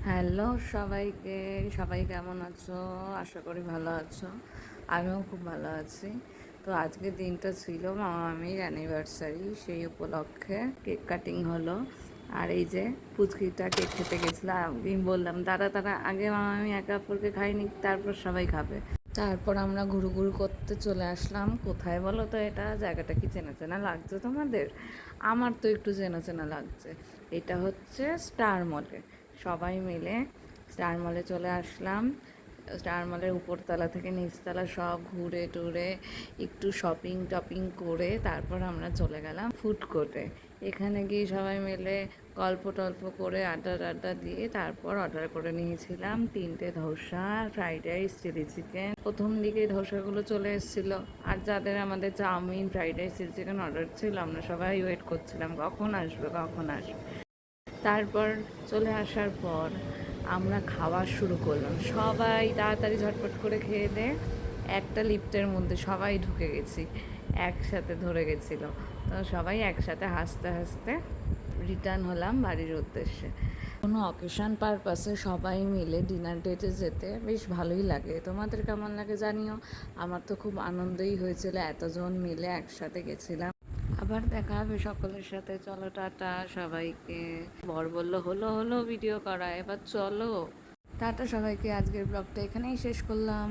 Hello সবাইকে, সবাই কেমন আছো? আশা করি ভালো আছো। আমিও খুব ভালো আছি। তো আজকের দিনটা ছিল মামামির অ্যানিভার্সারি, সেই উপলক্ষে কেক কাটিং হলো। আর এই যে পুচকিটা কেক খেতে গেছিলাম, আমি বললাম দাঁড়া দাঁড়া, আগে মামামি একে অপরকে খাইনি, তারপর সবাই খাবে। তারপর আমরা ঘুরু ঘুরু করতে চলে আসলাম। কোথায় বলো তো? এটা জায়গাটা কি চেনা চেনা লাগছে তোমাদের? আমার তো একটু চেনা চেনা লাগছে। এটা হচ্ছে স্টার মলে। সবাই মিলে স্টার মলে চলে আসলাম। স্টার মলের উপরতলা থেকে নিচতলা সব ঘুরে টুরে একটু শপিং টপিং করে তারপর আমরা চলে গেলাম ফুড কোর্টে। এখানে গিয়ে সবাই মিলে গল্প টল্প করে আড্ডা টাড্ডা দিয়ে তারপর অর্ডার করে নিয়েছিলাম 3টে dosa, fried rice, chilli chicken. প্রথম দিকে ধোসাগুলো চলে এসেছিলো, আর যাদের আমাদের chowmein, fried rice, chilli chicken order ছিল আমরা সবাই ওয়েট করছিলাম কখন আসবে কখন আসবে। তারপর চলে আসার পর আমরা খাওয়া শুরু করলাম। সবাই তাড়াতাড়ি ঝটপট করে খেয়ে দিয়ে একটা লিফটের মধ্যে সবাই ঢুকে গেছি, একসাথে ধরে গেছিলো। তো সবাই একসাথে হাসতে হাসতে রিটার্ন হলাম বাড়ির উদ্দেশ্যে। কোনো অকেশন পারপাসে সবাই মিলে ডিনার ডেটে যেতে বেশ ভালোই লাগে। তোমাদের কেমন লাগে জানিও। আমার তো খুব আনন্দই হয়েছিল, এতজন মিলে একসাথে গেছিলাম। আবার দেখা হবে সকলের সাথে। চলো টাটা সবাইকে। বর বললো হলো হলো ভিডিও করা, এবার চলো টাটা সবাইকে। আজকের ব্লগটা এখানেই শেষ করলাম।